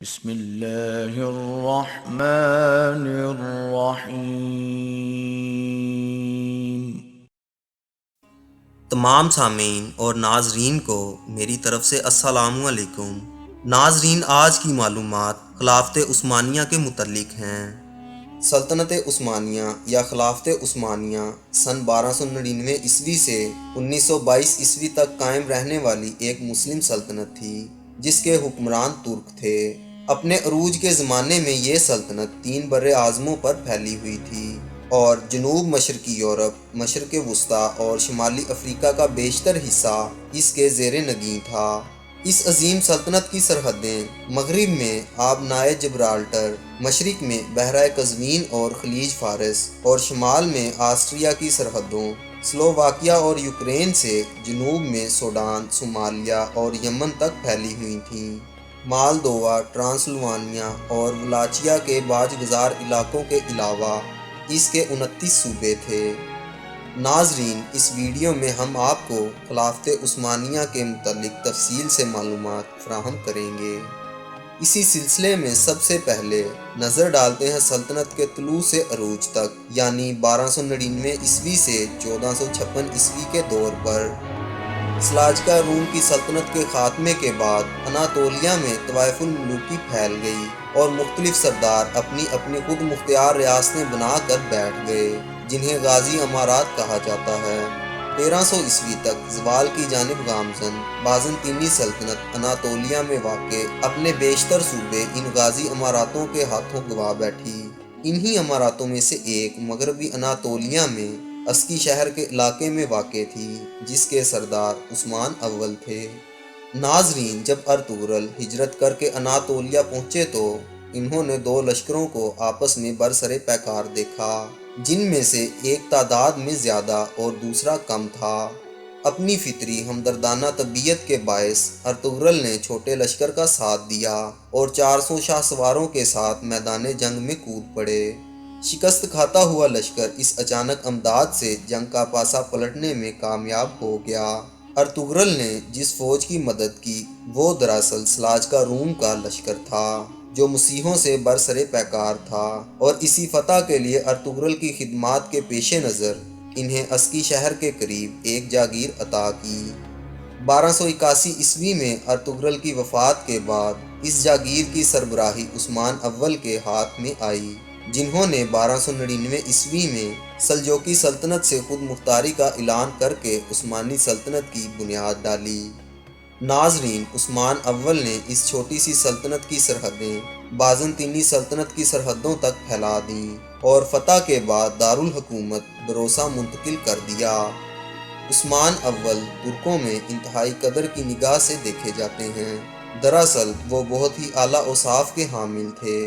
بسم اللہ الرحمن الرحیم۔ تمام سامعین اور ناظرین کو میری طرف سے السلام علیکم۔ ناظرین، آج کی معلومات خلافت عثمانیہ کے متعلق ہیں۔ سلطنت عثمانیہ یا خلافت عثمانیہ سن 1299 عیسوی سے 1922 عیسوی تک قائم رہنے والی ایک مسلم سلطنت تھی جس کے حکمران ترک تھے۔ اپنے عروج کے زمانے میں یہ سلطنت 3 بر اعظموں پر پھیلی ہوئی تھی اور جنوب مشرقی یورپ، مشرق وسطیٰ اور شمالی افریقہ کا بیشتر حصہ اس کے زیر نگین تھا۔ اس عظیم سلطنت کی سرحدیں مغرب میں آبنائے جبرالٹر، مشرق میں بحیرہ قزوین اور خلیج فارس، اور شمال میں آسٹریا کی سرحدوں سلوواکیہ اور یوکرین سے جنوب میں سوڈان، صومالیہ اور یمن تک پھیلی ہوئی تھیں۔ مالدووا، ٹرانسلوانیا اور ولاچیا کے باج گزار علاقوں کے علاوہ اس کے 29 صوبے تھے۔ ناظرین، اس ویڈیو میں ہم آپ کو خلافت عثمانیہ کے متعلق تفصیل سے معلومات فراہم کریں گے۔ اسی سلسلے میں سب سے پہلے نظر ڈالتے ہیں سلطنت کے طلوع سے عروج تک، یعنی 1299 عیسوی سے 1456 عیسوی کے دور پر۔ سلاجقہ روم کی سلطنت کے خاتمے کے بعد اناطولیہ میں طوائف الملوکی پھیل گئی اور مختلف سردار اپنی اپنی خود مختار ریاستیں بنا کر بیٹھ گئے، جنہیں غازی امارات کہا جاتا ہے۔ 1300 عیسوی تک زوال کی جانب گامزن بازنطینی سلطنت اناطولیہ میں واقع اپنے بیشتر صوبے ان غازی اماراتوں کے ہاتھوں گنوا بیٹھی۔ انہی اماراتوں میں سے ایک مغربی اناطولیہ میں اسکی شہر کے علاقے میں واقع تھی، جس کے سردار عثمان اول تھے۔ ناظرین، جب ارطغرل ہجرت کر کے اناطولیہ پہنچے تو انہوں نے 2 لشکروں کو آپس میں برسر پیکار دیکھا، جن میں سے ایک تعداد میں زیادہ اور دوسرا کم تھا۔ اپنی فطری ہمدردانہ طبیعت کے باعث ارطغرل نے چھوٹے لشکر کا ساتھ دیا اور 400 شاہ سواروں کے ساتھ میدان جنگ میں کود پڑے۔ شکست کھاتا ہوا لشکر اس اچانک امداد سے جنگ کا پاسا پلٹنے میں کامیاب ہو گیا۔ ارطغرل نے جس فوج کی مدد کی وہ دراصل سلاجقہ روم کا لشکر تھا، جو مسیحوں سے برسر پیکار تھا، اور اسی فتح کے لیے ارطغرل کی خدمات کے پیش نظر انہیں اسکی شہر کے قریب ایک جاگیر عطا کی۔ 1281 عیسوی میں ارطغرل کی وفات کے بعد اس جاگیر کی سربراہی عثمان اول کے ہاتھ میں آئی، جنہوں نے 1299 عیسوی میں سلجوقی سلطنت سے خود مختاری کا اعلان کر کے عثمانی سلطنت کی بنیاد ڈالی۔ ناظرین، عثمان اول نے اس چھوٹی سی سلطنت کی سرحدیں بازنطینی سلطنت کی سرحدوں تک پھیلا دیں اور فتح کے بعد دارالحکومت بروسا منتقل کر دیا۔ عثمان اول ترکوں میں انتہائی قدر کی نگاہ سے دیکھے جاتے ہیں۔ دراصل وہ بہت ہی اعلیٰ اوصاف کے حامل تھے،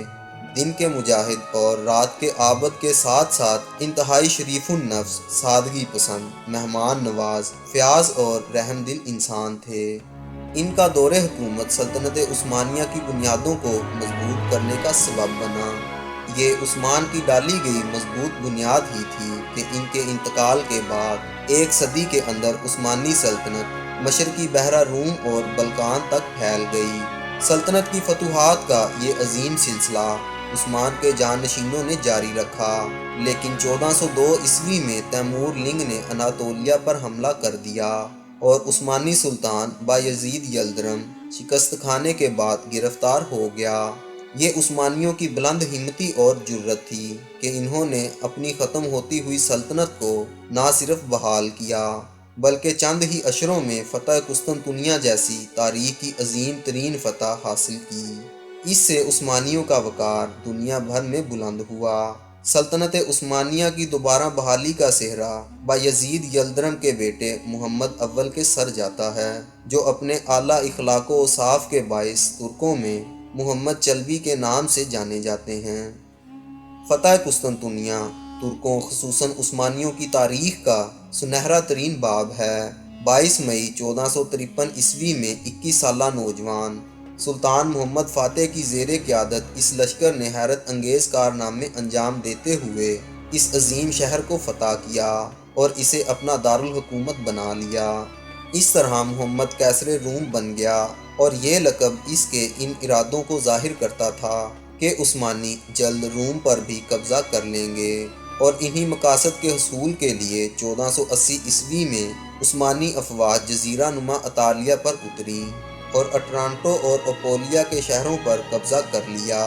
دن کے مجاہد اور رات کے عابد کے ساتھ ساتھ انتہائی شریف النفس، سادگی پسند، مہمان نواز، فیاض اور رحم دل انسان تھے۔ ان کا دور حکومت سلطنت عثمانیہ کی بنیادوں کو مضبوط کرنے کا سبب بنا۔ یہ عثمان کی ڈالی گئی مضبوط بنیاد ہی تھی کہ ان کے انتقال کے بعد 1 صدی کے اندر عثمانی سلطنت مشرقی بحیرہ روم اور بلقان تک پھیل گئی۔ سلطنت کی فتوحات کا یہ عظیم سلسلہ عثمان کے جانشینوں نے جاری رکھا، لیکن 1402 عیسوی میں تیمور لنگ نے اناطولیہ پر حملہ کر دیا اور عثمانی سلطان بایزید یلدرم شکست کھانے کے بعد گرفتار ہو گیا۔ یہ عثمانیوں کی بلند ہمتی اور جرأت تھی کہ انہوں نے اپنی ختم ہوتی ہوئی سلطنت کو نہ صرف بحال کیا بلکہ چند ہی اشروں میں فتح قسطنطنیہ جیسی تاریخ کی عظیم ترین فتح حاصل کی۔ اس سے عثمانیوں کا وقار دنیا بھر میں بلند ہوا۔ سلطنت عثمانیہ کی دوبارہ بحالی کا سہرا بایزید یلدرم کے بیٹے محمد اول کے سر جاتا ہے، جو اپنے اعلیٰ اخلاق و اوصاف کے باعث ترکوں میں محمد چلبی کے نام سے جانے جاتے ہیں۔ فتح قسطنطنیہ ترکوں خصوصاً عثمانیوں کی تاریخ کا سنہرا ترین باب ہے۔ 22 مئی 1453 عیسوی میں 21 سالہ نوجوان سلطان محمد فاتح کی زیر قیادت اس لشکر نے حیرت انگیز کارنامے انجام دیتے ہوئے اس عظیم شہر کو فتح کیا اور اسے اپنا دارالحکومت بنا لیا۔ اس طرح محمد قیصر روم بن گیا اور یہ لقب اس کے ان ارادوں کو ظاہر کرتا تھا کہ عثمانی جلد روم پر بھی قبضہ کر لیں گے، اور انہی مقاصد کے حصول کے لیے 1480 عیسوی میں عثمانی افواج جزیرہ نما اطالیہ پر اتری اور اٹرانٹو اور اپولیا کے شہروں پر قبضہ کر لیا،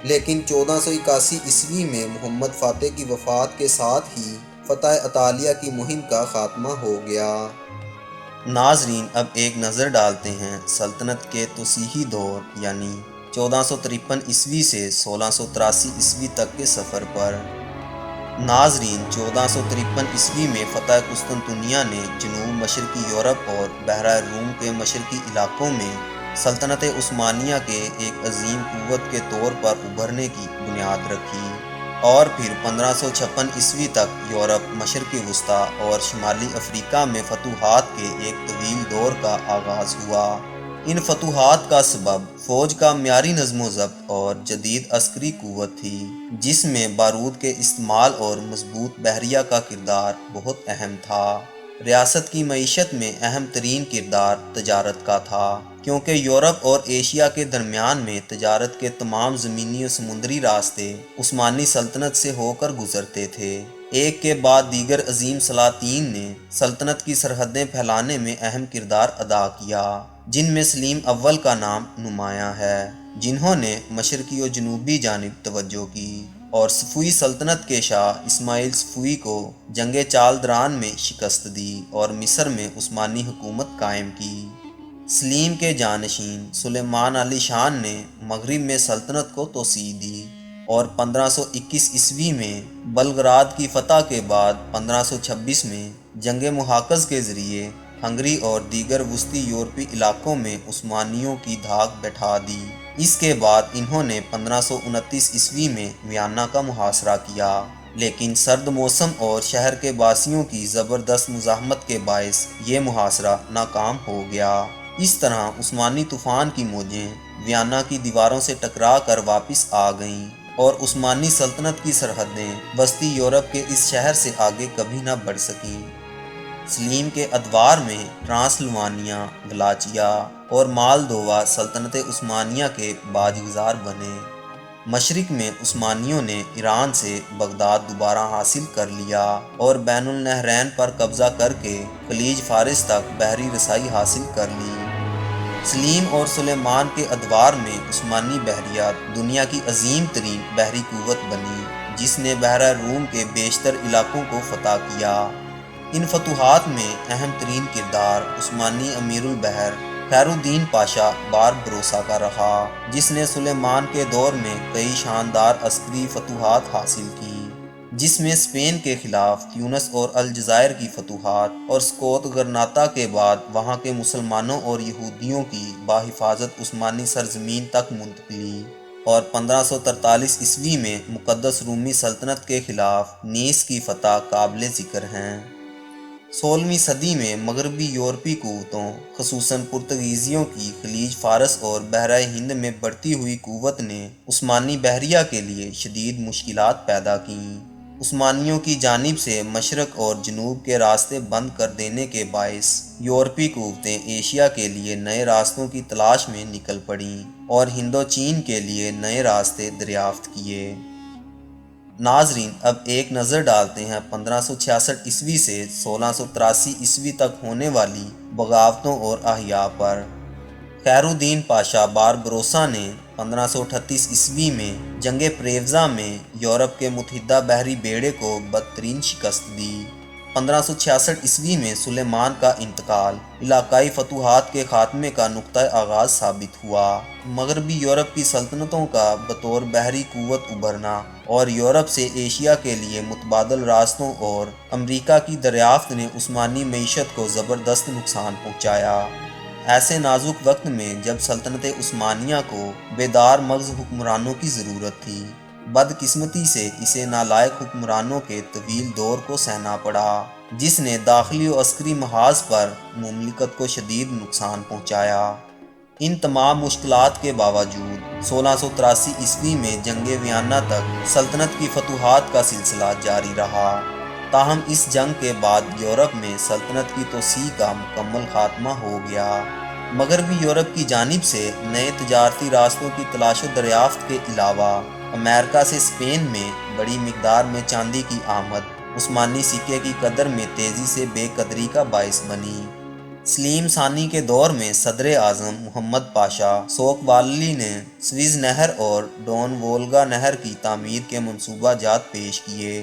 لیکن 1481 عیسوی میں محمد فاتح کی وفات کے ساتھ ہی فتح اطالیہ کی مہم کا خاتمہ ہو گیا۔ ناظرین، اب ایک نظر ڈالتے ہیں سلطنت کے توسیعی دور یعنی 1453 عیسوی سے 1683 عیسوی تک کے سفر پر۔ ناظرین، 1453 عیسوی میں فتح قسطنطنیہ نے جنوب مشرقی یورپ اور بحرہ روم کے مشرقی علاقوں میں سلطنت عثمانیہ کے ایک عظیم قوت کے طور پر ابھرنے کی بنیاد رکھی، اور پھر 1556 عیسوی تک یورپ، مشرق وسطیٰ اور شمالی افریقہ میں فتوحات کے ایک طویل دور کا آغاز ہوا۔ ان فتوحات کا سبب فوج کا معیاری نظم و ضبط اور جدید عسکری قوت تھی، جس میں بارود کے استعمال اور مضبوط بحریہ کا کردار بہت اہم تھا۔ ریاست کی معیشت میں اہم ترین کردار تجارت کا تھا، کیونکہ یورپ اور ایشیا کے درمیان میں تجارت کے تمام زمینی و سمندری راستے عثمانی سلطنت سے ہو کر گزرتے تھے۔ ایک کے بعد دیگر عظیم سلاطین نے سلطنت کی سرحدیں پھیلانے میں اہم کردار ادا کیا، جن میں سلیم اول کا نام نمایاں ہے، جنہوں نے مشرقی و جنوبی جانب توجہ کی اور صفوی سلطنت کے شاہ اسماعیل صفوی کو جنگ چالدران میں شکست دی اور مصر میں عثمانی حکومت قائم کی۔ سلیم کے جانشین سلیمان علی شان نے مغرب میں سلطنت کو توسیع دی اور 1521 عیسوی میں بلغراد کی فتح کے بعد 1526 میں جنگ محاقز کے ذریعے ہنگری اور دیگر وسطی یورپی علاقوں میں عثمانیوں کی دھاک بٹھا دی۔ اس کے بعد انہوں نے 1529 عیسوی میں ویانا کا محاصرہ کیا، لیکن سرد موسم اور شہر کے باسیوں کی زبردست مزاحمت کے باعث یہ محاصرہ ناکام ہو گیا۔ اس طرح عثمانی طوفان کی موجیں ویانا کی دیواروں سے ٹکرا کر واپس آ گئیں اور عثمانی سلطنت کی سرحدیں وسطی یورپ کے اس شہر سے آگے کبھی نہ بڑھ سکیں۔ سلیم کے ادوار میں ٹرانسلوانیا، گلاچیا اور مالدووا سلطنت عثمانیہ کے باج گزار بنے۔ مشرق میں عثمانیوں نے ایران سے بغداد دوبارہ حاصل کر لیا اور بین النہرین پر قبضہ کر کے خلیج فارس تک بحری رسائی حاصل کر لی۔ سلیم اور سلیمان کے ادوار میں عثمانی بحریہ دنیا کی عظیم ترین بحری قوت بنی، جس نے بحرہ روم کے بیشتر علاقوں کو فتح کیا۔ ان فتوحات میں اہم ترین کردار عثمانی امیر البحر خیر الدین پاشا بار بروسا کا رہا، جس نے سلیمان کے دور میں کئی شاندار عسکری فتوحات حاصل کی، جس میں اسپین کے خلاف تیونس اور الجزائر کی فتوحات اور سکوت غرناطہ کے بعد وہاں کے مسلمانوں اور یہودیوں کی بحفاظت عثمانی سرزمین تک منتقلی، اور 1543 عیسوی میں مقدس رومی سلطنت کے خلاف نیس کی فتح قابل ذکر ہیں۔ 16ویں صدی میں مغربی یورپی قوتوں خصوصاً پرتگیزیوں کی خلیج فارس اور بحرہ ہند میں بڑھتی ہوئی قوت نے عثمانی بحریہ کے لیے شدید مشکلات پیدا کیں۔ عثمانیوں کی جانب سے مشرق اور جنوب کے راستے بند کر دینے کے باعث یورپی قوتیں ایشیا کے لیے نئے راستوں کی تلاش میں نکل پڑیں اور ہند و چین کے لیے نئے راستے دریافت کیے۔ ناظرین، اب ایک نظر ڈالتے ہیں 1566 عیسوی سے 1683 عیسوی تک ہونے والی بغاوتوں اور احیاء پر۔ خیر الدین پاشا بار بروسا نے 1538 عیسوی میں جنگ پریوزا میں یورپ کے متحدہ بحری بیڑے کو بدترین شکست دی۔ 1566 عیسوی میں سلیمان کا انتقال علاقائی فتوحات کے خاتمے کا نقطہ آغاز ثابت ہوا۔ مغربی یورپ کی سلطنتوں کا بطور بحری قوت ابھرنا اور یورپ سے ایشیا کے لیے متبادل راستوں اور امریکہ کی دریافت نے عثمانی معیشت کو زبردست نقصان پہنچایا۔ ایسے نازک وقت میں جب سلطنت عثمانیہ کو بیدار مغز حکمرانوں کی ضرورت تھی، بدقسمتی سے اسے نالائق حکمرانوں کے طویل دور کو سہنا پڑا، جس نے داخلی و عسکری محاذ پر مملکت کو شدید نقصان پہنچایا۔ ان تمام مشکلات کے باوجود 1683 عیسوی میں جنگ ویانا تک سلطنت کی فتوحات کا سلسلہ جاری رہا۔ تاہم اس جنگ کے بعد یورپ میں سلطنت کی توسیع کا مکمل خاتمہ ہو گیا۔ مغربی یورپ کی جانب سے نئے تجارتی راستوں کی تلاش و دریافت کے علاوہ امریکہ سے اسپین میں بڑی مقدار میں چاندی کی آمد عثمانی سکے کی قدر میں تیزی سے بے قدری کا باعث بنی۔ سلیم ثانی کے دور میں صدر اعظم محمد پاشا سوکباللی نے سوئز نہر اور ڈون وولگا نہر کی تعمیر کے منصوبہ جات پیش کیے،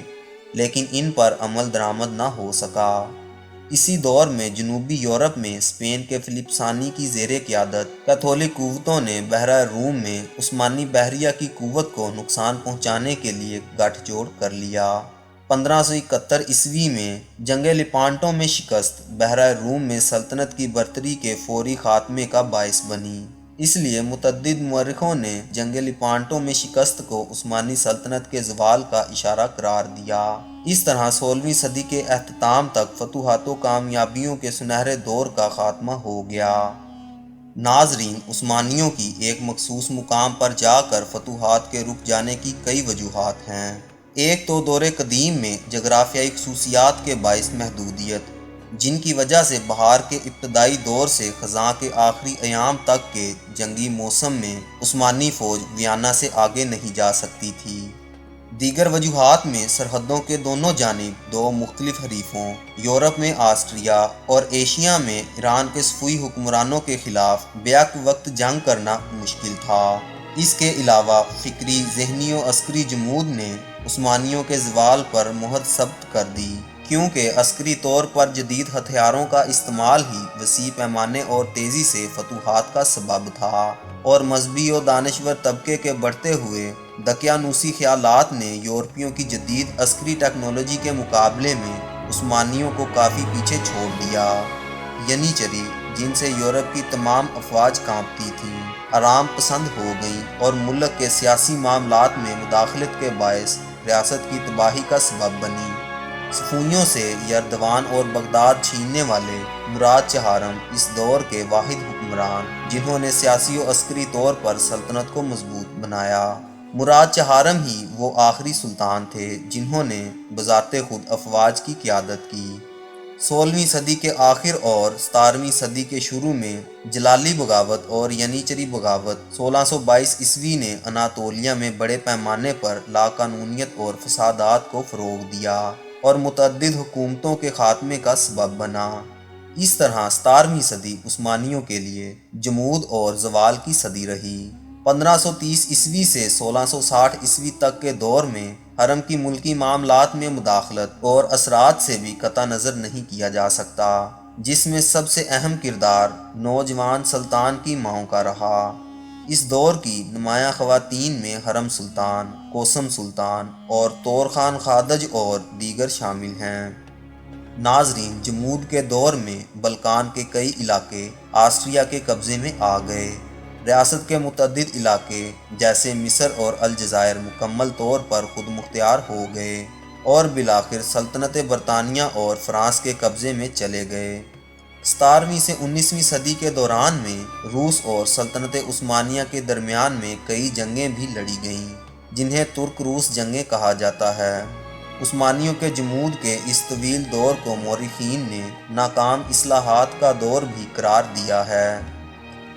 لیکن ان پر عمل درآمد نہ ہو سکا۔ اسی دور میں جنوبی یورپ میں اسپین کے فلپ ثانی کی زیر قیادت کیتھولک قوتوں نے بحیرہ روم میں عثمانی بحریہ کی قوت کو نقصان پہنچانے کے لیے گٹھ جوڑ کر لیا۔ 1571 عیسوی میں جنگ لیپانٹو میں شکست بحیرہ روم میں سلطنت کی برتری کے فوری خاتمے کا باعث بنی۔ اس لیے متعدد مورخوں نے جنگ لیپانٹو میں شکست کو عثمانی سلطنت کے زوال کا اشارہ قرار دیا۔ اس طرح 16ویں صدی کے اختتام تک فتوحات و کامیابیوں کے سنہرے دور کا خاتمہ ہو گیا۔ ناظرین، عثمانیوں کی ایک مخصوص مقام پر جا کر فتوحات کے رک جانے کی کئی وجوہات ہیں۔ ایک تو دور قدیم میں جغرافیائی خصوصیات کے باعث محدودیت، جن کی وجہ سے بہار کے ابتدائی دور سے خزاں کے آخری ایام تک کے جنگی موسم میں عثمانی فوج ویانا سے آگے نہیں جا سکتی تھی۔ دیگر وجوہات میں سرحدوں کے دونوں جانب دو مختلف حریفوں، یورپ میں آسٹریا اور ایشیا میں ایران کے صفوی حکمرانوں کے خلاف بیک وقت جنگ کرنا مشکل تھا۔ اس کے علاوہ فکری، ذہنی و عسکری جمود نے عثمانیوں کے زوال پر مہر ثبت کر دی، کیونکہ عسکری طور پر جدید ہتھیاروں کا استعمال ہی وسیع پیمانے اور تیزی سے فتوحات کا سبب تھا، اور مذہبی و دانشور طبقے کے بڑھتے ہوئے دقیانوسی خیالات نے یورپیوں کی جدید عسکری ٹیکنالوجی کے مقابلے میں عثمانیوں کو کافی پیچھے چھوڑ دیا۔ ینیچری، جن سے یورپ کی تمام افواج کانپتی تھیں، آرام پسند ہو گئیں اور ملک کے سیاسی معاملات میں مداخلت کے باعث ریاست کی تباہی کا سبب بنی۔ صفویوں سے یرغمال اور بغداد چھیننے والے مراد چہارم اس دور کے واحد حکمران جنہوں نے سیاسی و عسکری طور پر سلطنت کو مضبوط بنایا۔ مراد چہارم ہی وہ آخری سلطان تھے جنہوں نے بذات خود افواج کی قیادت کی۔ 16ویں صدی کے آخر اور 17ویں صدی کے شروع میں جلالی بغاوت اور ینیچری بغاوت 1622 عیسوی نے اناطولیہ میں بڑے پیمانے پر لاقانونیت اور فسادات کو فروغ دیا اور متعدد حکومتوں کے خاتمے کا سبب بنا۔ اس طرح 17ویں صدی عثمانیوں کے لیے جمود اور زوال کی صدی رہی۔ 1530 عیسوی سے 1660 عیسوی تک کے دور میں حرم کی ملکی معاملات میں مداخلت اور اثرات سے بھی قطع نظر نہیں کیا جا سکتا، جس میں سب سے اہم کردار نوجوان سلطان کی ماؤں کا رہا۔ اس دور کی نمایاں خواتین میں حرم سلطان، کوسم سلطان اور تورخان خادج اور دیگر شامل ہیں۔ ناظرین، جمود کے دور میں بلقان کے کئی علاقے آسٹریا کے قبضے میں آ گئے۔ ریاست کے متعدد علاقے جیسے مصر اور الجزائر مکمل طور پر خود مختار ہو گئے اور بالآخر سلطنت برطانیہ اور فرانس کے قبضے میں چلے گئے۔ 17ویں سے 19ویں صدی کے دوران میں روس اور سلطنت عثمانیہ کے درمیان میں کئی جنگیں بھی لڑی گئیں، جنہیں ترک روس جنگیں کہا جاتا ہے۔ عثمانیوں کے جمود کے اس طویل دور کو مورخین نے ناکام اصلاحات کا دور بھی قرار دیا ہے۔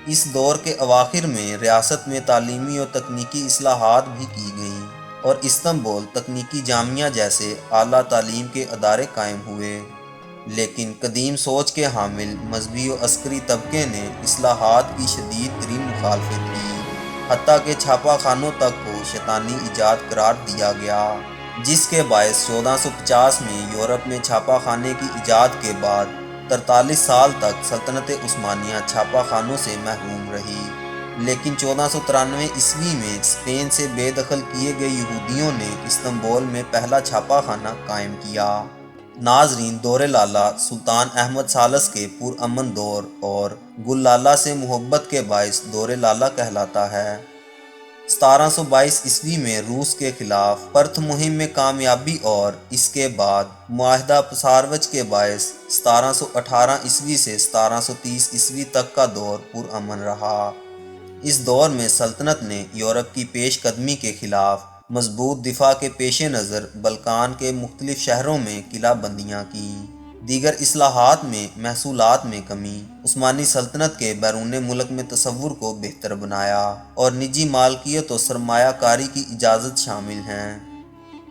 اس دور کے اواخر میں ریاست میں تعلیمی و تکنیکی اصلاحات بھی کی گئیں اور استنبول تکنیکی جامعہ جیسے اعلیٰ تعلیم کے ادارے قائم ہوئے، لیکن قدیم سوچ کے حامل مذہبی و عسکری طبقے نے اصلاحات کی شدید ترین مخالفت کی، حتیٰ کہ چھاپا خانوں تک کو شیطانی ایجاد قرار دیا گیا، جس کے باعث 1450 میں یورپ میں چھاپا خانے کی ایجاد کے بعد 43 سال تک سلطنت عثمانیہ چھاپا خانوں سے محروم رہی، لیکن 1493 عیسوی میں اسپین سے بے دخل کیے گئے یہودیوں نے استنبول میں پہلا چھاپا خانہ قائم کیا۔ ناظرین، دور لالا سلطان احمد ثالث کے پرامن دور اور گل لالا سے محبت کے باعث دور لالا کہلاتا ہے۔ 1722 عیسوی میں روس کے خلاف پرتھ مہم میں کامیابی اور اس کے بعد معاہدہ پساروچ کے باعث 1718 عیسوی سے 1730 عیسوی تک کا دور پرامن رہا۔ اس دور میں سلطنت نے یورپ کی پیش قدمی کے خلاف مضبوط دفاع کے پیش نظر بلکان کے مختلف شہروں میں قلعہ بندیاں کیں۔ دیگر اصلاحات میں محصولات میں کمی، عثمانی سلطنت کے بیرون ملک میں تصور کو بہتر بنایا، اور نجی مالکیت و سرمایہ کاری کی اجازت شامل ہیں۔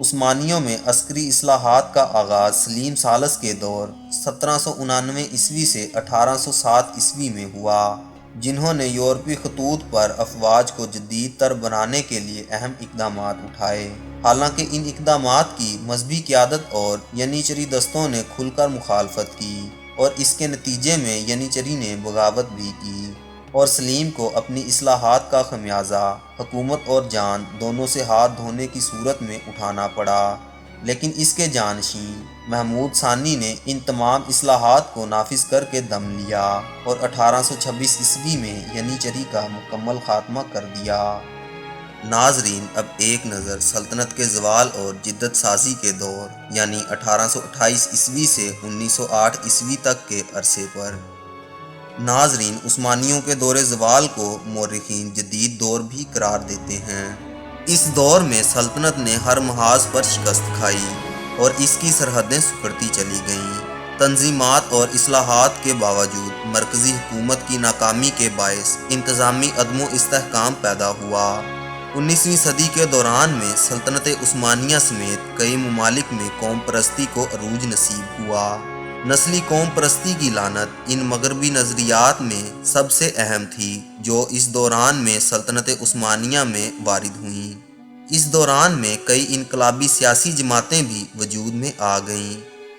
عثمانیوں میں عسکری اصلاحات کا آغاز سلیم ثالث کے دور 1799 سے 1807 میں ہوا، جنہوں نے یورپی خطوط پر افواج کو جدید تر بنانے کے لیے اہم اقدامات اٹھائے۔ حالانکہ ان اقدامات کی مذہبی قیادت اور ینیچری دستوں نے کھل کر مخالفت کی، اور اس کے نتیجے میں ینیچری نے بغاوت بھی کی، اور سلیم کو اپنی اصلاحات کا خمیازہ حکومت اور جان دونوں سے ہاتھ دھونے کی صورت میں اٹھانا پڑا۔ لیکن اس کے جانشین محمود ثانی نے ان تمام اصلاحات کو نافذ کر کے دم لیا اور 1826 میں ینیچری کا مکمل خاتمہ کر دیا۔ ناظرین، اب ایک نظر سلطنت کے زوال اور جدت سازی کے دور یعنی 1828 سے 1908 تک کے عرصے پر۔ ناظرین، عثمانیوں کے دور زوال کو مورخین جدید دور بھی قرار دیتے ہیں۔ اس دور میں سلطنت نے ہر محاذ پر شکست کھائی اور اس کی سرحدیں سکڑتی چلی گئیں۔ تنظیمات اور اصلاحات کے باوجود مرکزی حکومت کی ناکامی کے باعث انتظامی عدم و استحکام پیدا ہوا۔ 19ویں صدی کے دوران میں سلطنت عثمانیہ سمیت کئی ممالک میں قوم پرستی کو عروج نصیب ہوا۔ نسلی قوم پرستی کی لعنت ان مغربی نظریات میں سب سے اہم تھی جو اس دوران میں سلطنت عثمانیہ میں وارد ہوئیں۔ اس دوران میں کئی انقلابی سیاسی جماعتیں بھی وجود میں آ گئیں۔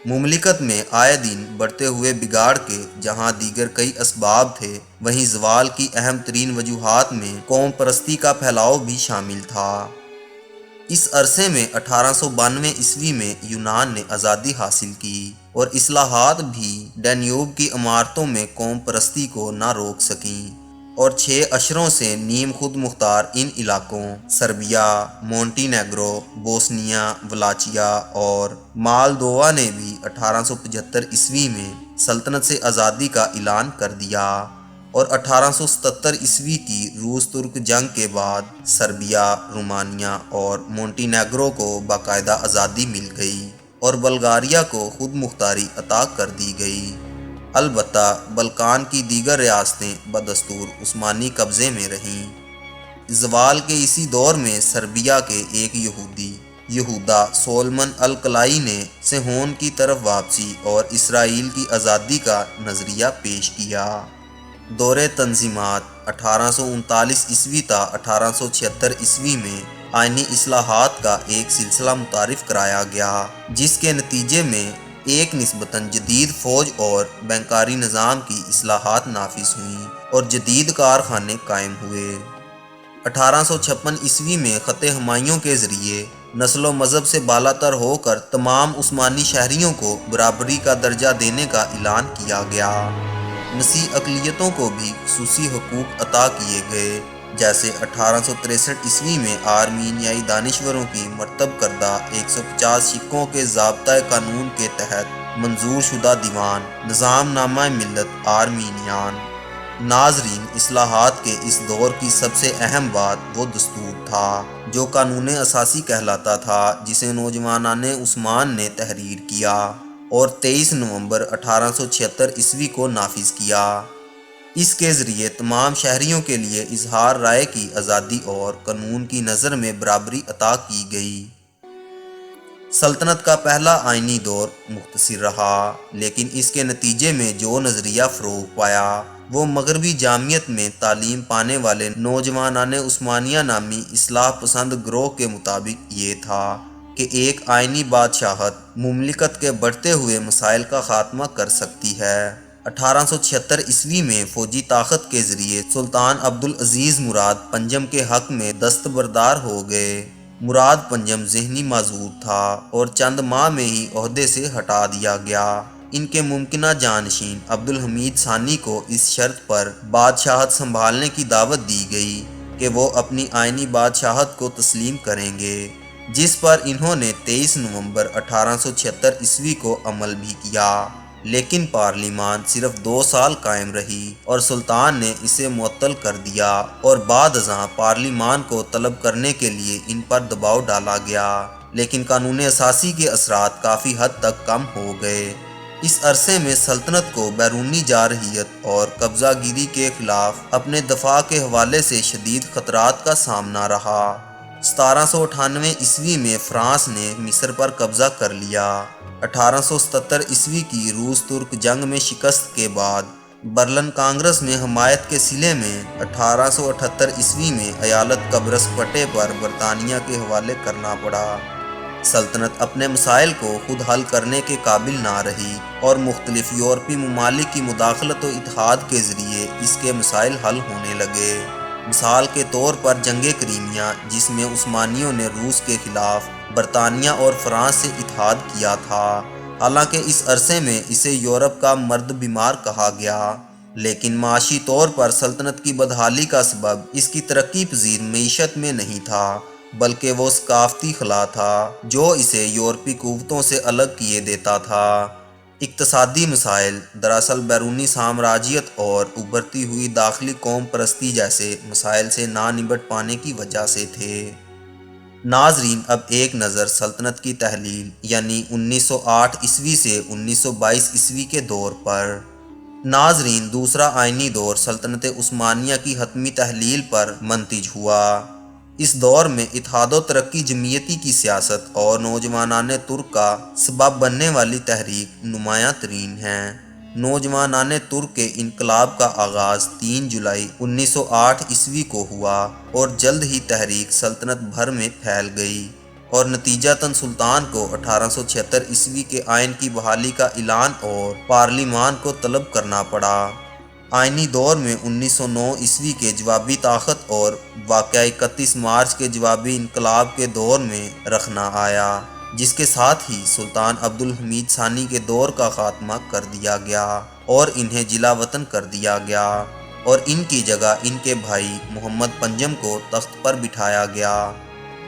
مملکت میں آئے دن بڑھتے ہوئے بگاڑ کے جہاں دیگر کئی اسباب تھے، وہیں زوال کی اہم ترین وجوہات میں قوم پرستی کا پھیلاؤ بھی شامل تھا۔ اس عرصے میں 1892 میں یونان نے آزادی حاصل کی اور اصلاحات بھی ڈینیوب کی عمارتوں میں قوم پرستی کو نہ روک سکیں، اور 6 عشروں سے نیم خود مختار ان علاقوں سربیا، مونٹی نیگرو، بوسنیا ولاچیا اور مالدووا نے بھی 1875 میں سلطنت سے آزادی کا اعلان کر دیا، اور 1877 کی روس ترک جنگ کے بعد سربیا، رومانیہ اور مونٹی نیگرو کو باقاعدہ آزادی مل گئی اور بلغاریہ کو خود مختاری عطا کر دی گئی۔ البتہ بلکان کی دیگر ریاستیں بدستور عثمانی قبضے میں رہیں۔ زوال کے اسی دور میں سربیا کے ایک یہودا سولمن القلائی نے سہون کی طرف واپسی اور اسرائیل کی آزادی کا نظریہ پیش کیا۔ دور تنظیمات 1839 تا 1876 میں آئینی اصلاحات کا ایک سلسلہ متعارف کرایا گیا، جس کے نتیجے میں ایک نسبتاً جدید فوج اور بینکاری نظام کی اصلاحات نافذ ہوئیں اور جدید کارخانے قائم ہوئے۔ 1856 میں خط ہمایوں کے ذریعے نسل و مذہب سے بالا تر ہو کر تمام عثمانی شہریوں کو برابری کا درجہ دینے کا اعلان کیا گیا۔ مسیح اقلیتوں کو بھی خصوصی حقوق عطا کیے گئے، جیسے 1863 میں آرمینیائی دانشوروں کی مرتب کردہ 150 سکوں کے ضابطۂ قانون کے تحت منظور شدہ دیوان نظام نامہ ملت آرمینیان۔ ناظرین، اصلاحات کے اس دور کی سب سے اہم بات وہ دستور تھا جو قانون اساسی کہلاتا تھا، جسے نوجوانان عثمان نے تحریر کیا اور 23 نومبر 1876 کو نافذ کیا۔ اس کے ذریعے تمام شہریوں کے لیے اظہار رائے کی آزادی اور قانون کی نظر میں برابری عطا کی گئی۔ سلطنت کا پہلا آئینی دور مختصر رہا، لیکن اس کے نتیجے میں جو نظریہ فروغ پایا وہ مغربی جامعیت میں تعلیم پانے والے نوجوانان عثمانیہ نامی اصلاح پسند گروہ کے مطابق یہ تھا کہ ایک آئینی بادشاہت مملکت کے بڑھتے ہوئے مسائل کا خاتمہ کر سکتی ہے۔ 1876 میں فوجی طاقت کے ذریعے سلطان عبدالعزیز مراد پنجم کے حق میں دستبردار ہو گئے۔ مراد پنجم ذہنی معذور تھا اور چند ماہ میں ہی عہدے سے ہٹا دیا گیا۔ ان کے ممکنہ جانشین عبدالحمید ثانی کو اس شرط پر بادشاہت سنبھالنے کی دعوت دی گئی کہ وہ اپنی آئینی بادشاہت کو تسلیم کریں گے، جس پر انہوں نے 23 نومبر 1876 کو عمل بھی کیا۔ لیکن پارلیمان صرف 2 سال قائم رہی اور سلطان نے اسے معطل کر دیا اور بعد ازاں پارلیمان کو طلب کرنے کے لیے ان پر دباؤ ڈالا گیا، لیکن قانون اساسی کے اثرات کافی حد تک کم ہو گئے۔ اس عرصے میں سلطنت کو بیرونی جارحیت اور قبضہ گیری کے خلاف اپنے دفاع کے حوالے سے شدید خطرات کا سامنا رہا۔ 1798 عیسوی میں فرانس نے مصر پر قبضہ کر لیا۔ 1877 عیسوی کی روس ترک جنگ میں شکست کے بعد برلن کانگریس میں حمایت کے صلے میں 1878 عیسوی میں ایالت قبرص پٹے پر برطانیہ کے حوالے کرنا پڑا۔ سلطنت اپنے مسائل کو خود حل کرنے کے قابل نہ رہی اور مختلف یورپی ممالک کی مداخلت و اتحاد کے ذریعے اس کے مسائل حل ہونے لگے۔ مثال کے طور پر جنگ کریمیا، جس میں عثمانیوں نے روس کے خلاف برطانیہ اور فرانس سے اتحاد کیا تھا، حالانکہ اس عرصے میں اسے یورپ کا مرد بیمار کہا گیا، لیکن معاشی طور پر سلطنت کی بدحالی کا سبب اس کی ترقی پذیر معیشت میں نہیں تھا، بلکہ وہ ثقافتی خلا تھا جو اسے یورپی قوتوں سے الگ کیے دیتا تھا۔ اقتصادی مسائل دراصل بیرونی سامراجیت اور ابھرتی ہوئی داخلی قوم پرستی جیسے مسائل سے نہ نمٹ پانے کی وجہ سے تھے۔ ناظرین، اب ایک نظر سلطنت کی تحلیل یعنی 1908 عیسوی سے 1922 عیسوی کے دور پر۔ ناظرین، دوسرا آئینی دور سلطنت عثمانیہ کی حتمی تحلیل پر منتج ہوا۔ اس دور میں اتحاد و ترقی جمعیتی کی سیاست اور نوجوانان ترک کا سبب بننے والی تحریک نمایاں ترین ہیں۔ نوجوانان ترک کے انقلاب کا آغاز 3 جولائی 1908 عیسوی کو ہوا اور جلد ہی تحریک سلطنت بھر میں پھیل گئی اور نتیجتاً سلطان کو 1876 عیسوی کے آئین کی بحالی کا اعلان اور پارلیمان کو طلب کرنا پڑا۔ آئینی دور میں 1909 عیسوی کے جوابی طاقت اور واقعہ 31 مارچ کے جوابی انقلاب کے دور میں رخنا آیا، جس کے ساتھ ہی سلطان عبدالحمید ثانی کے دور کا خاتمہ کر دیا گیا اور انہیں جلا وطن کر دیا گیا اور ان کی جگہ ان کے بھائی محمد پنجم کو تخت پر بٹھایا گیا۔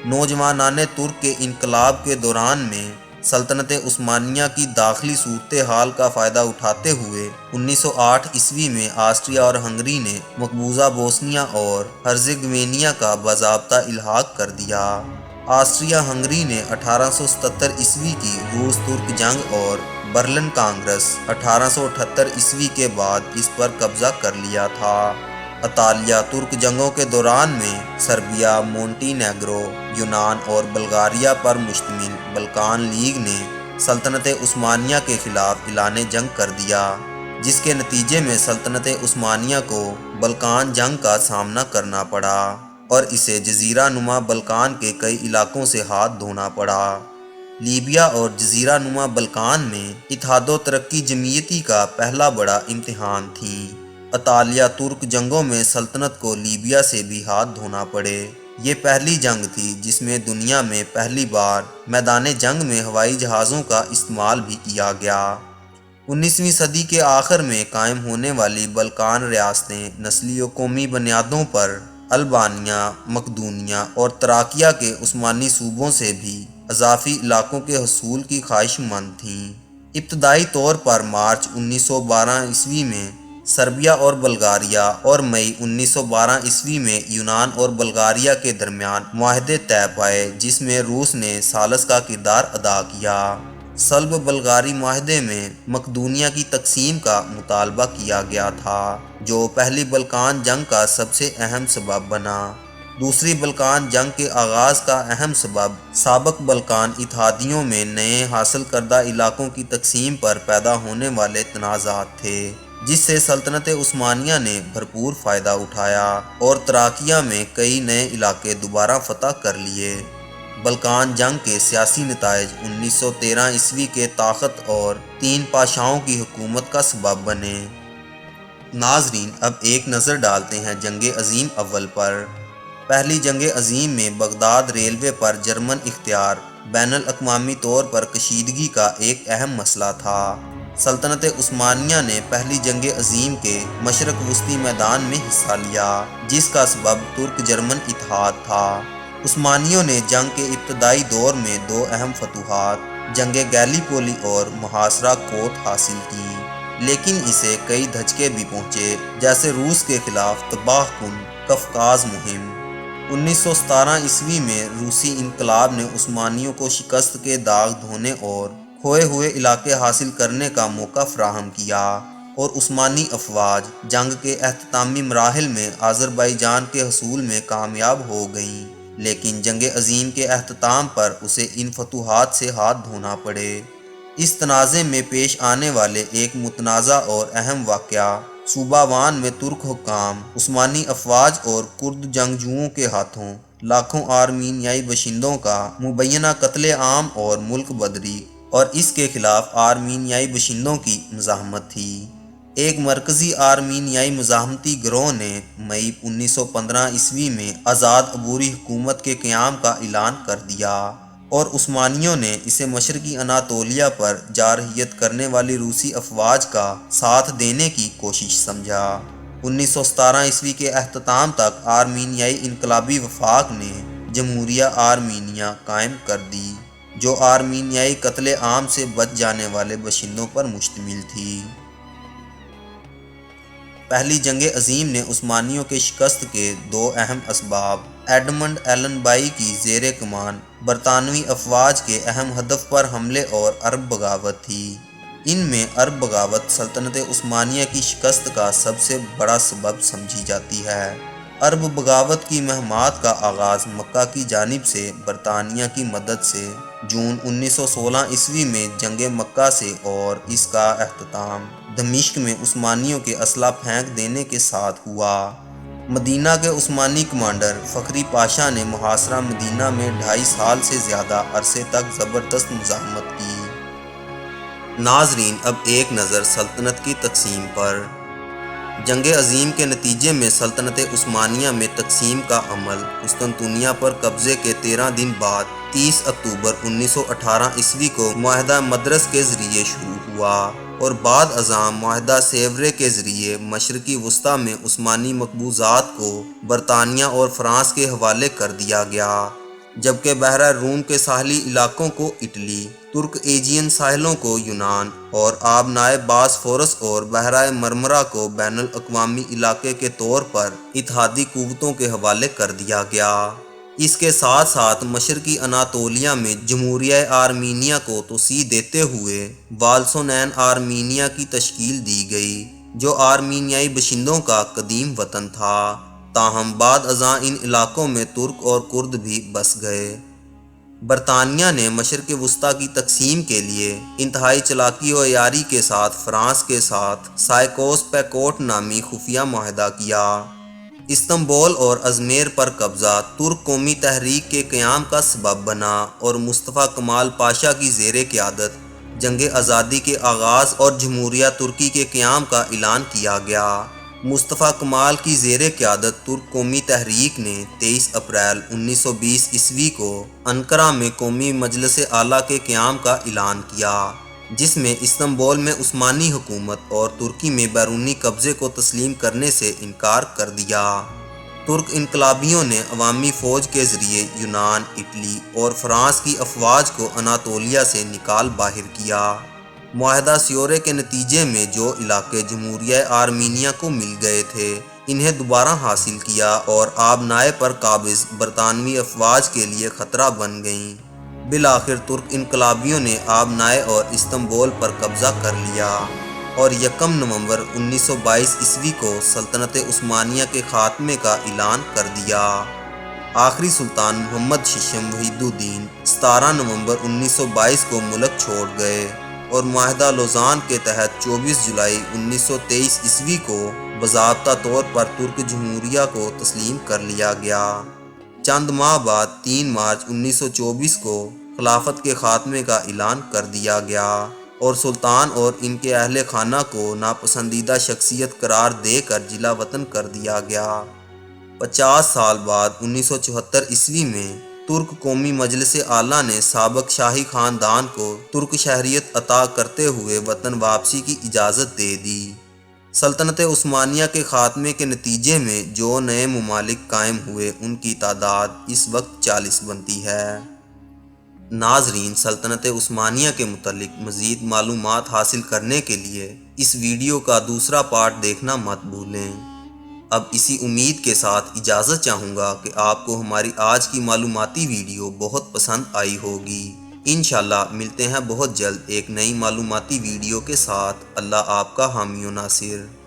نوجوانان ترک کے انقلاب کے دوران میں سلطنت عثمانیہ کی داخلی صورتحال کا فائدہ اٹھاتے ہوئے 1908 عیسوی میں آسٹریا اور ہنگری نے مقبوضہ بوسنیا اور ہرزیگوینیا کا باضابطہ الحاق کر دیا۔ آسٹریا ہنگری نے 1877 عیسوی کی روس ترک جنگ اور برلن کانگریس 1878 عیسوی کے بعد اس پر قبضہ کر لیا تھا۔ اطالیہ ترک جنگوں کے دوران میں سربیا، مونٹی نیگرو، یونان اور بلغاریہ پر مشتمل بلقان لیگ نے سلطنت عثمانیہ کے خلاف اعلان جنگ کر دیا، جس کے نتیجے میں سلطنت عثمانیہ کو بلقان جنگ کا سامنا کرنا پڑا اور اسے جزیرہ نما بلقان کے کئی علاقوں سے ہاتھ دھونا پڑا۔ لیبیا اور جزیرہ نما بلقان میں اتحاد و ترقی جمعیتی کا پہلا بڑا امتحان تھی۔ اطالیہ ترک جنگوں میں سلطنت کو لیبیا سے بھی ہاتھ دھونا پڑے۔ یہ پہلی جنگ تھی جس میں دنیا میں پہلی بار میدان جنگ میں ہوائی جہازوں کا استعمال بھی کیا گیا۔ 19ویں صدی کے آخر میں قائم ہونے والی بلقان ریاستیں نسلی و قومی بنیادوں پر البانیہ، مقدونیہ اور تراکیہ کے عثمانی صوبوں سے بھی اضافی علاقوں کے حصول کی خواہش مند تھیں۔ ابتدائی طور پر مارچ 1912 عیسوی میں سربیا اور بلغاریہ اور مئی 1912 عیسوی میں یونان اور بلغاریہ کے درمیان معاہدے طے پائے، جس میں روس نے ثالث کا کردار ادا کیا۔ صلب بلغاری معاہدے میں مقدونیہ کی تقسیم کا مطالبہ کیا گیا تھا، جو پہلی بلقان جنگ کا سب سے اہم سبب بنا۔ دوسری بلقان جنگ کے آغاز کا اہم سبب سابق بلقان اتحادیوں میں نئے حاصل کردہ علاقوں کی تقسیم پر پیدا ہونے والے تنازعات تھے، جس سے سلطنت عثمانیہ نے بھرپور فائدہ اٹھایا اور تراکیہ میں کئی نئے علاقے دوبارہ فتح کر لیے۔ بلقان جنگ کے سیاسی نتائج 1913 عیسوی کے طاقت اور 3 پاشاؤں کی حکومت کا سبب بنے۔ ناظرین، اب ایک نظر ڈالتے ہیں جنگ عظیم اول پر۔ پہلی جنگ عظیم میں بغداد ریلوے پر جرمن اختیار بین الاقوامی طور پر کشیدگی کا ایک اہم مسئلہ تھا۔ سلطنت عثمانیہ نے پہلی جنگ عظیم کے مشرق وسطی میدان میں حصہ لیا، جس کا سبب ترک جرمن اتحاد تھا۔ عثمانیوں نے جنگ کے ابتدائی دور میں 2 اہم فتوحات جنگ گیلیپولی اور محاصرہ کوت حاصل کی، لیکن اسے کئی دھچکے بھی پہنچے، جیسے روس کے خلاف تباہ کن قفقاز مہم۔ 1917 میں روسی انقلاب نے عثمانیوں کو شکست کے داغ دھونے اور کھوئے ہوئے علاقے حاصل کرنے کا موقع فراہم کیا، اور عثمانی افواج جنگ کے اختتامی مراحل میں آذربائیجان کے حصول میں کامیاب ہو گئیں، لیکن جنگ عظیم کے اختتام پر اسے ان فتوحات سے ہاتھ دھونا پڑے۔ اس تنازع میں پیش آنے والے ایک متنازع اور اہم واقعہ صوبہ وان میں ترک حکام، عثمانی افواج اور کرد جنگجوؤں کے ہاتھوں لاکھوں آرمینیائی باشندوں کا مبینہ قتل عام اور ملک بدری اور اس کے خلاف آرمینیائی باشندوں کی مزاحمت تھی۔ ایک مرکزی آرمینیائی مزاحمتی گروہ نے مئی 1915 میں آزاد عبوری حکومت کے قیام کا اعلان کر دیا، اور عثمانیوں نے اسے مشرقی اناطولیہ پر جارحیت کرنے والی روسی افواج کا ساتھ دینے کی کوشش سمجھا۔ 1917 کے اختتام تک آرمینیائی انقلابی وفاق نے جمہوریہ آرمینیا قائم کر دی، جو آرمینیائی قتل عام سے بچ جانے والے باشندوں پر مشتمل تھی۔ پہلی جنگ عظیم نے عثمانیوں کے شکست کے دو اہم اسباب ایڈمنڈ ایلن بائی کی زیر کمان برطانوی افواج کے اہم ہدف پر حملے اور عرب بغاوت تھی۔ ان میں عرب بغاوت سلطنت عثمانیہ کی شکست کا سب سے بڑا سبب سمجھی جاتی ہے۔ عرب بغاوت کی مہمات کا آغاز مکہ کی جانب سے برطانیہ کی مدد سے جون 1916 میں جنگ مکہ سے، اور اس کا اختتام دمشق میں عثمانیوں کے اسلحہ پھینک دینے کے ساتھ ہوا۔ مدینہ کے عثمانی کمانڈر فخری پاشا نے محاصرہ مدینہ میں 2.5 سال سے زیادہ عرصے تک زبردست مزاحمت کی۔ ناظرین، اب ایک نظر سلطنت کی تقسیم پر۔ جنگ عظیم کے نتیجے میں سلطنت عثمانیہ میں تقسیم کا عمل قسطنطنیہ پر قبضے کے 13 دن بعد 30 اکتوبر 1918 کو معاہدہ مدرس کے ذریعے شروع ہوا، اور بعد ازاں معاہدہ سیورے کے ذریعے مشرقی وسطی میں عثمانی مقبوضات کو برطانیہ اور فرانس کے حوالے کر دیا گیا، جبکہ بحیرہ روم کے ساحلی علاقوں کو اٹلی، ترک ایجین ساحلوں کو یونان، اور آبنائے باسفورس اور بحیرہ مرمرا کو بین الاقوامی علاقے کے طور پر اتحادی قوتوں کے حوالے کر دیا گیا۔ اس کے ساتھ ساتھ مشرقی اناطولیہ میں جمہوریہ آرمینیا کو توسیع دیتے ہوئے والسونین آرمینیا کی تشکیل دی گئی، جو آرمینیائی باشندوں کا قدیم وطن تھا، تاہم بعد ازاں ان علاقوں میں ترک اور کرد بھی بس گئے۔ برطانیہ نے مشرق وسطی کی تقسیم کے لیے انتہائی چالاکی و عیاری کے ساتھ فرانس کے ساتھ سائکوس پیکوٹ نامی خفیہ معاہدہ کیا۔ استنبول اور ازمیر پر قبضہ ترک قومی تحریک کے قیام کا سبب بنا، اور مصطفیٰ کمال پاشا کی زیر قیادت جنگ آزادی کے آغاز اور جمہوریہ ترکی کے قیام کا اعلان کیا گیا۔ مصطفیٰ کمال کی زیر قیادت ترک قومی تحریک نے 23 اپریل 1920 کو انقرہ میں قومی مجلس اعلیٰ کے قیام کا اعلان کیا، جس میں استنبول میں عثمانی حکومت اور ترکی میں بیرونی قبضے کو تسلیم کرنے سے انکار کر دیا۔ ترک انقلابیوں نے عوامی فوج کے ذریعے یونان، اٹلی اور فرانس کی افواج کو اناطولیہ سے نکال باہر کیا۔ معاہدہ سیورے کے نتیجے میں جو علاقے جمہوریہ آرمینیا کو مل گئے تھے، انہیں دوبارہ حاصل کیا، اور آبنائے پر قابض برطانوی افواج کے لیے خطرہ بن گئیں۔ بالآخر ترک انقلابیوں نے آبنائے اور استنبول پر قبضہ کر لیا، اور 1 نومبر 1922 کو سلطنت عثمانیہ کے خاتمے کا اعلان کر دیا۔ آخری سلطان محمد ششم وحید الدین 17 نومبر 1922 کو ملک چھوڑ گئے، اور معاہدہ لوزان کے تحت 24 جولائی 1923 کو باضابطہ طور پر ترک جمہوریہ کو تسلیم کر لیا گیا۔ چند ماہ بعد 3 مارچ 1924 کو خلافت کے خاتمے کا اعلان کر دیا گیا، اور سلطان اور ان کے اہل خانہ کو ناپسندیدہ شخصیت قرار دے کر جلا وطن کر دیا گیا۔ 50 سال بعد 1974 میں ترک قومی مجلس اعلیٰ نے سابق شاہی خاندان کو ترک شہریت عطا کرتے ہوئے وطن واپسی کی اجازت دے دی۔ سلطنت عثمانیہ کے خاتمے کے نتیجے میں جو نئے ممالک قائم ہوئے، ان کی تعداد اس وقت 40 بنتی ہے۔ ناظرین، سلطنت عثمانیہ کے متعلق مزید معلومات حاصل کرنے کے لیے اس ویڈیو کا دوسرا پارٹ دیکھنا مت بھولیں۔ اب اسی امید کے ساتھ اجازت چاہوں گا کہ آپ کو ہماری آج کی معلوماتی ویڈیو بہت پسند آئی ہوگی۔ انشاءاللہ ملتے ہیں بہت جلد ایک نئی معلوماتی ویڈیو کے ساتھ۔ اللہ آپ کا حامی و ناصر۔